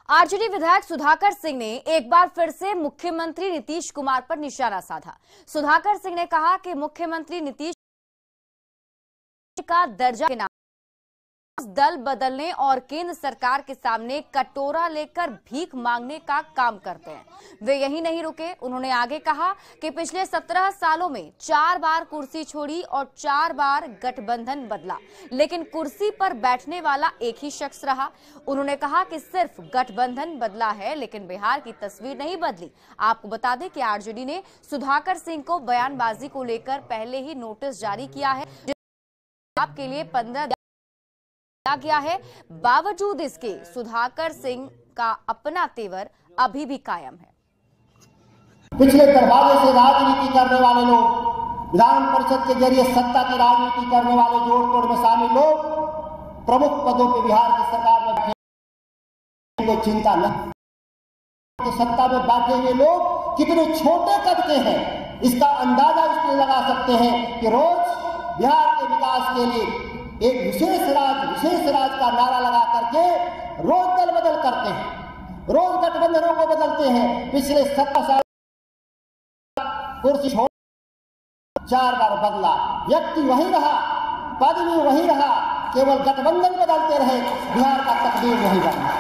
RJD विधायक सुधाकर सिंह ने एक बार फिर से मुख्यमंत्री नीतीश कुमार पर निशाना साधा। सुधाकर सिंह ने कहा कि मुख्यमंत्री नीतीश का दर्जा के नाम दल बदलने और केंद्र सरकार के सामने कटोरा लेकर भीख मांगने का काम करते हैं। वे यही नहीं रुके, उन्होंने आगे कहा कि पिछले 17 सालों में 4 बार कुर्सी छोड़ी और 4 बार गठबंधन बदला, लेकिन कुर्सी पर बैठने वाला एक ही शख्स रहा। उन्होंने कहा कि सिर्फ गठबंधन बदला है, लेकिन बिहार की तस्वीर नहीं बदली। आपको बता दें कि आरजेडी ने सुधाकर सिंह को बयानबाजी को लेकर पहले ही नोटिस जारी किया है, आपके लिए 15 गया है। बावजूद इसके सुधाकर सिंह का अपना तेवर अभी भी कायम है। पिछले दरवाजे से राजनीति करने वाले लोग, विधान परिषद के जरिए सत्ता की राजनीति करने वाले जोड़ तोड़ में शामिल लोग प्रमुख पदों पर बिहार की सरकार में बैठे, कोई चिंता नहीं। सत्ता में बैठे हुए लोग कितने छोटे कद के हैं, इसका अंदाजा इसलिए लगा सकते हैं कि रोज बिहार के विकास के लिए एक विशेष राज का नारा लगा करके रोज दल बदल करते हैं, रोज गठबंधनों को बदलते हैं। पिछले 17 साल कुर्सी छोड़ 4 बार बदला, व्यक्ति वही रहा, पद भी वही रहा, केवल गठबंधन बदलते रहे, बिहार का तकदीर नहीं बदला।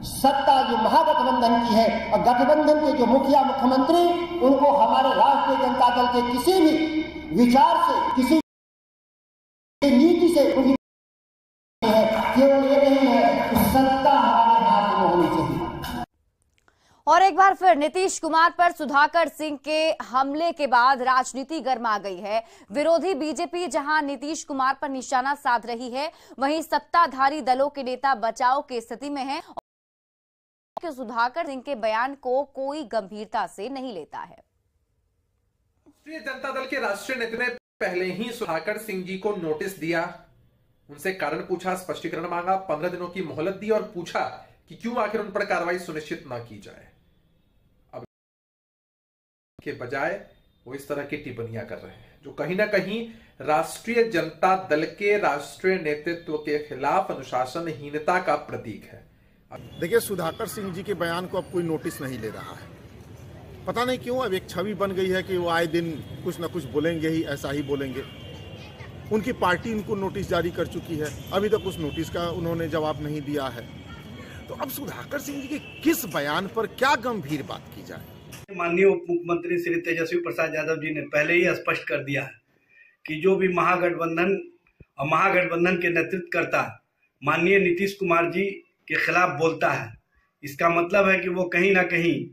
सत्ता जो महागठबंधन की है और गठबंधन के जो मुखिया मुख्यमंत्री, उनको हमारे राष्ट्रीय जनता दल के किसी भी विचार से, किसी नीति से है, केवल ये नहीं है कि सत्ता हमारे हाथ में होनी चाहिए। और एक बार फिर नीतीश कुमार पर सुधाकर सिंह के हमले के बाद राजनीति गर्मा गई है। विरोधी बीजेपी जहां नीतीश कुमार पर निशाना साध रही है, वहीं सत्ताधारी दलों के नेता बचाव की स्थिति में हैं और सुधाकर सिंह के बयान को कोई गंभीरता से नहीं लेता है। राष्ट्रीय जनता दल के राष्ट्रीय नेता ने पहले ही सुधाकर सिंह जी को नोटिस दिया, उनसे कारण पूछा, स्पष्टीकरण मांगा, 15 दिनों की मोहलत दी और पूछा कि क्यों आखिर उन पर कार्रवाई सुनिश्चित न की जाए। अब के बजाय वो इस तरह की टिप्पणियां कर रहे हैं जो कहीं ना कहीं राष्ट्रीय जनता दल के राष्ट्रीय नेतृत्व के खिलाफ अनुशासनहीनता का प्रतीक है। देखिए, सुधाकर सिंह जी के बयान को अब कोई नोटिस नहीं ले रहा है। पता नहीं क्यों अब एक छवि बन गई है कि वो आए दिन कुछ न कुछ बोलेंगे ही, ऐसा ही बोलेंगे। उनकी पार्टी उनको नोटिस जारी कर चुकी है, अभी तक उस नोटिस का उन्होंने जवाब नहीं दिया है। तो अब सुधाकर सिंह जी के किस बयान पर क्या गंभीर बात की जाए? माननीय उप मुख्यमंत्री श्री तेजस्वी प्रसाद यादव जी ने पहले ही स्पष्ट कर दिया है कि जो भी महागठबंधन और महागठबंधन के नेतृत्व करता माननीय नीतीश कुमार जी के खिलाफ बोलता है, इसका मतलब है कि वो कहीं ना कहीं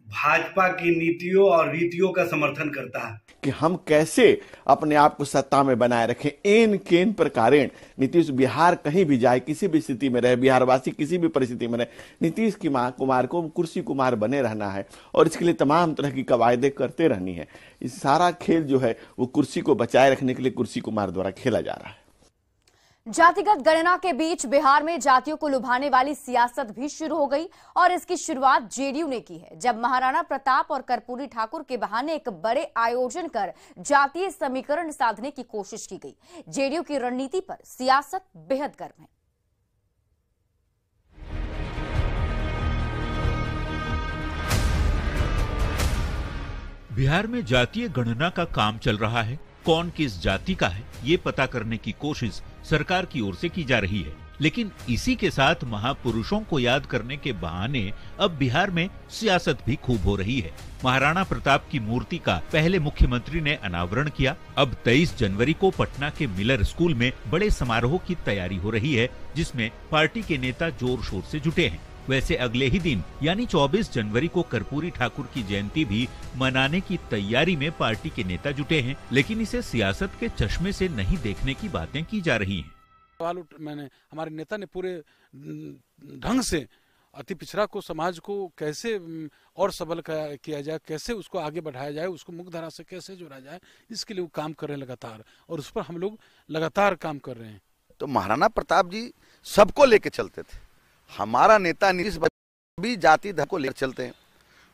भाजपा की नीतियों और रीतियों का समर्थन करता है कि हम कैसे अपने आप को सत्ता में बनाए रखें। इन केन प्रकारेण नीतीश बिहार कहीं भी जाए, किसी भी स्थिति में रहे, बिहारवासी किसी भी परिस्थिति में रहे, नीतीश कुमार को कुर्सी कुमार बने रहना है और इसके लिए तमाम तरह की कवायदे करते रहनी है। इस सारा खेल जो है वो कुर्सी को बचाए रखने के लिए कुर्सी कुमार द्वारा खेला जा रहा है। जातिगत गणना के बीच बिहार में जातियों को लुभाने वाली सियासत भी शुरू हो गई और इसकी शुरुआत जेडीयू ने की है, जब महाराणा प्रताप और कर्पूरी ठाकुर के बहाने एक बड़े आयोजन कर जातीय समीकरण साधने की कोशिश की गई। जेडीयू की रणनीति पर सियासत बेहद गर्म है। बिहार में जातीय गणना का काम चल रहा है। कौन किस जाति का है, ये पता करने की कोशिश सरकार की ओर से की जा रही है, लेकिन इसी के साथ महापुरुषों को याद करने के बहाने अब बिहार में सियासत भी खूब हो रही है। महाराणा प्रताप की मूर्ति का पहले मुख्यमंत्री ने अनावरण किया। अब 23 जनवरी को पटना के मिलर स्कूल में बड़े समारोह की तैयारी हो रही है, जिसमें पार्टी के नेता जोर शोर से जुटे हैं। वैसे अगले ही दिन यानी 24 जनवरी को कर्पूरी ठाकुर की जयंती भी मनाने की तैयारी में पार्टी के नेता जुटे हैं, लेकिन इसे सियासत के चश्मे से नहीं देखने की बातें की जा रही हैं। सवाल मैंने हमारे नेता ने पूरे ढंग से अति पिछड़ा को, समाज को कैसे और सबल किया जाए, कैसे उसको आगे बढ़ाया जाए, उसको मुख्य धारा से कैसे जोड़ा जाए, इसके लिए वो काम कर रहे हैं लगातार, और उस पर हम लोग लगातार काम कर रहे हैं। तो महाराणा प्रताप जी सबको लेके चलते थे। हमारा नेता नीतीश भी जाति धर्म को लेकर चलते हैं।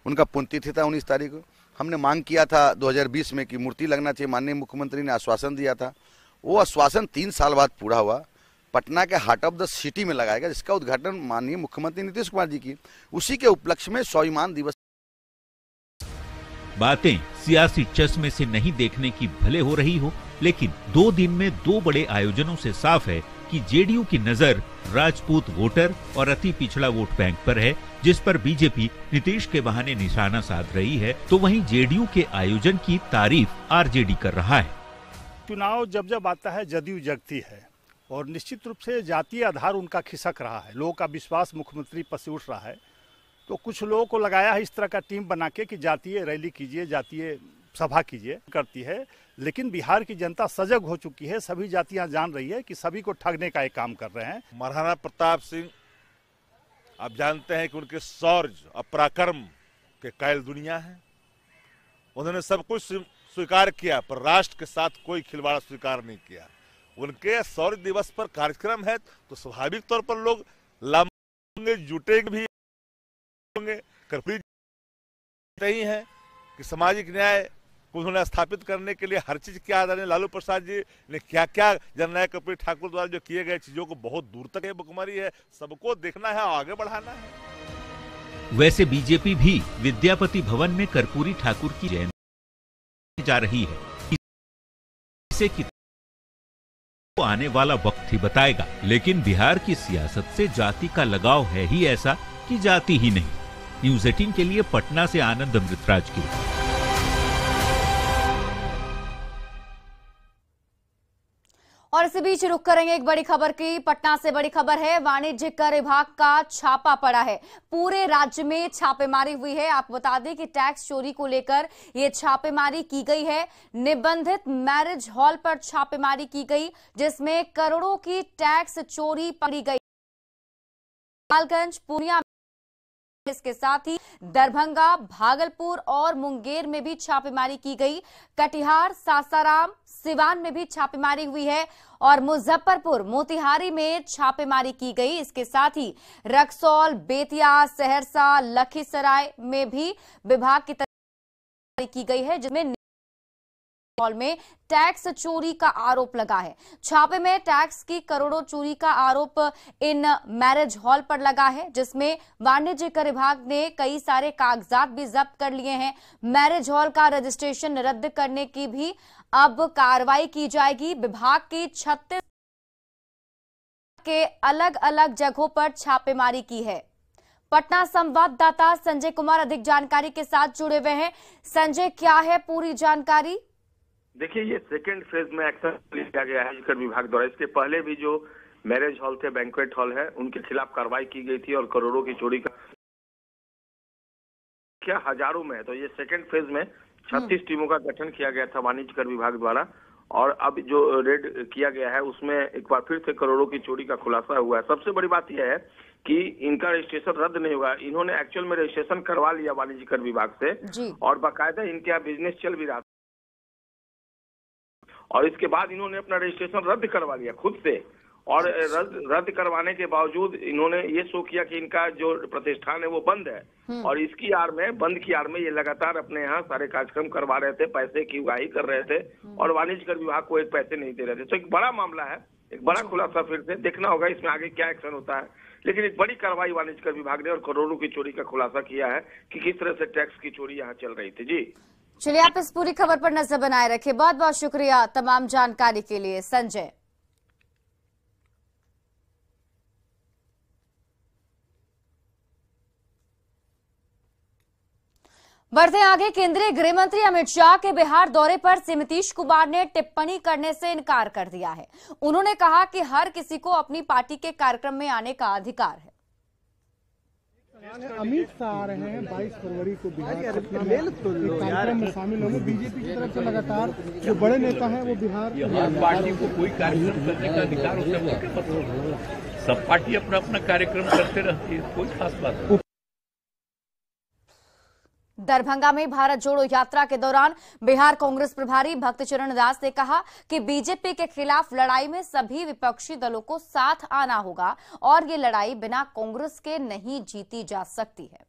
उनका पुण्यतिथि था 19 तारीख को। हमने मांग किया था 2020 में कि मूर्ति लगना चाहिए, माननीय मुख्यमंत्री ने आश्वासन दिया था। वो आश्वासन 3 साल बाद पूरा हुआ। पटना के हार्ट ऑफ द सिटी में लगाएगा, जिसका उद्घाटन माननीय मुख्यमंत्री नीतीश कुमार जी की, उसी के उपलक्ष्य में स्वाभिमान दिवस। बातें सियासी चश्मे से नहीं देखने की भले हो रही हो, लेकिन 2 दिन में 2 बड़े आयोजनों से साफ है कि जेडीयू की नजर राजपूत वोटर और अति पिछड़ा वोट बैंक पर है, जिस पर बीजेपी नीतीश के बहाने निशाना साध रही है, तो वहीं जेडीयू के आयोजन की तारीफ आरजेडी कर रहा है। चुनाव जब जब आता है जदयू जगती है और निश्चित रूप से जातीय आधार उनका खिसक रहा है, लोगों का विश्वास मुख्यमंत्री पर से उठ रहा है, तो कुछ लोगों को लगाया है इस तरह का टीम बना के कि जातीय रैली कीजिए, जातीय सभा कीजिए करती है। लेकिन बिहार की जनता सजग हो चुकी है, सभी जातियां जान रही है कि सभी को ठगने का एक काम कर रहे हैं। महाराणा प्रताप सिंह आप जानते हैं कि उनके शौर्य और पराक्रम के कायल दुनिया है। उन्होंने सब कुछ स्वीकार किया पर राष्ट्र के साथ कोई खिलवाड़ स्वीकार नहीं किया। उनके शौर्य दिवस पर कार्यक्रम है तो स्वाभाविक तौर पर लोग लाएंगे, जुटेंगे भी होंगे। कर्पूरी नहीं है कि सामाजिक न्याय को उन्होंने स्थापित करने के लिए हर चीज क्या आदरणीय लालू प्रसाद जी ने क्या क्या जननायक कर्पूरी ठाकुर द्वारा जो किए गए चीजों को बहुत दूर तक बुकमारी है, सबको देखना है, आगे बढ़ाना है। वैसे बीजेपी भी विद्यापति भवन में कर्पूरी ठाकुर की जयंती जा रही है, इसे कि तो आने वाला वक्त ही बताएगा। लेकिन बिहार की सियासत से जाति का लगाव है ही ऐसा कि जाति ही नहीं। न्यूज़ 18 के लिए पटना से आनंद अमृतराज की। और इसी बीच रुक करेंगे एक बड़ी खबर की। पटना से बड़ी खबर है, वाणिज्य कर विभाग का छापा पड़ा है। पूरे राज्य में छापेमारी हुई है। आपको बता दें कि टैक्स चोरी को लेकर ये छापेमारी की गई है। निबंधित मैरिज हॉल पर छापेमारी की गई, जिसमें करोड़ों की टैक्स चोरी पकड़ी गई। गोपालगंज, पूर्णिया, इसके साथ ही दरभंगा, भागलपुर और मुंगेर में भी छापेमारी की गई। कटिहार, सासाराम, सिवान में भी छापेमारी हुई है और मुजफ्फरपुर, मोतिहारी में छापेमारी की गई। इसके साथ ही रक्सौल, बेतिया, सहरसा, लखीसराय में भी विभाग की तरफ की गई है, जिसमें हॉल में टैक्स चोरी का आरोप लगा है। छापे में टैक्स की करोड़ों चोरी का आरोप इन मैरिज हॉल पर लगा है, जिसमें वाणिज्य कर विभाग ने कई सारे कागजात भी जब्त कर लिए हैं। मैरिज हॉल का रजिस्ट्रेशन रद्द करने की भी अब कार्रवाई की जाएगी। विभाग की 36 के अलग अलग जगहों पर छापेमारी की है। पटना संवाददाता संजय कुमार अधिक जानकारी के साथ जुड़े हुए हैं। संजय, क्या है पूरी जानकारी? देखिए, ये सेकेंड फेज में एक्शन लिया गया है कर विभाग द्वारा। इसके पहले भी जो मैरिज हॉल थे, बैंक्वेट हॉल है, उनके खिलाफ कार्रवाई की गई थी और करोड़ों की चोरी का क्या हजारों में है। तो ये सेकेंड फेज में 36 टीमों का गठन किया गया था वाणिज्य कर विभाग द्वारा, और अब जो रेड किया गया है उसमें एक बार फिर से करोड़ों की चोरी का खुलासा हुआ है। सबसे बड़ी बात यह है कि इनका रजिस्ट्रेशन रद्द नहीं होगा। इन्होंने एक्चुअल में रजिस्ट्रेशन करवा लिया वाणिज्य कर विभाग से और बाकायदा इनके यहाँ बिजनेस चल भी रहा, और इसके बाद इन्होंने अपना रजिस्ट्रेशन रद्द करवा लिया खुद से। और रद्द करवाने के बावजूद इन्होंने ये शो किया कि इनका जो प्रतिष्ठान है वो बंद है, और इसकी आड़ में, बंद की आड़ में ये लगातार अपने यहाँ सारे कार्यक्रम करवा रहे थे, पैसे की उगाही कर रहे थे और वाणिज्य कर विभाग को एक पैसे नहीं दे रहे थे। तो एक बड़ा मामला है, एक बड़ा खुलासा फिर से देखना होगा इसमें आगे क्या एक्शन होता है। लेकिन एक बड़ी कार्रवाई वाणिज्य कर विभाग ने और करोड़ों की चोरी का खुलासा किया है कि किस तरह से टैक्स की चोरी यहाँ चल रही थी। जी चलिए, आप इस पूरी खबर पर नजर बनाए रखिए। बहुत बहुत शुक्रिया तमाम जानकारी के लिए संजय। बढ़ते आगे, केंद्रीय गृह मंत्री अमित शाह के बिहार दौरे पर नीतीश कुमार ने टिप्पणी करने से इनकार कर दिया है। उन्होंने कहा कि हर किसी को अपनी पार्टी के कार्यक्रम में आने का अधिकार है। अमित शाह आ रहे हैं 22 फरवरी को बिहार पटना में कार्यक्रम में शामिल होंगे। बीजेपी की तरफ से लगातार जो बड़े नेता हैं वो बिहार पार्टी को कोई कार्यक्रम करने का अधिकार होता है। सब पार्टी अपना अपना कार्यक्रम करते रहती है, कोई खास बात नहीं। दरभंगा में भारत जोड़ो यात्रा के दौरान बिहार कांग्रेस प्रभारी भक्तचरण दास ने कहा कि बीजेपी के खिलाफ लड़ाई में सभी विपक्षी दलों को साथ आना होगा और ये लड़ाई बिना कांग्रेस के नहीं जीती जा सकती है।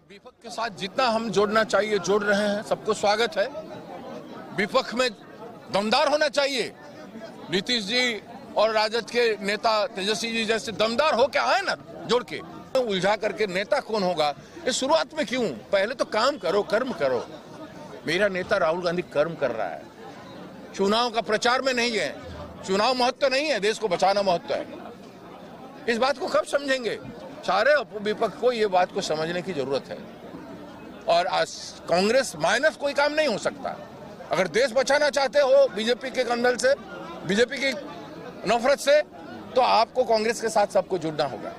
विपक्ष के साथ जितना हम जोड़ना चाहिए जोड़ रहे हैं, सबको स्वागत है। विपक्ष में दमदार होना चाहिए। नीतीश जी और राजद के नेता तेजस्वी जी जैसे दमदार होके आए ना जोड़ के, उलझा करके नेता कौन होगा ये शुरुआत में क्यों? पहले तो काम करो, कर्म करो। मेरा नेता राहुल गांधी कर्म कर रहा है, चुनाव का प्रचार में नहीं है। चुनाव महत्व नहीं है, देश को बचाना महत्व है। इस बात को कब समझेंगे? सारे विपक्ष को ये बात को समझने की जरूरत है। और आज कांग्रेस माइनस कोई काम नहीं हो सकता। अगर देश बचाना चाहते हो बीजेपी के कंधल से, बीजेपी की नफरत से, तो आपको कांग्रेस के साथ सबको जुड़ना होगा।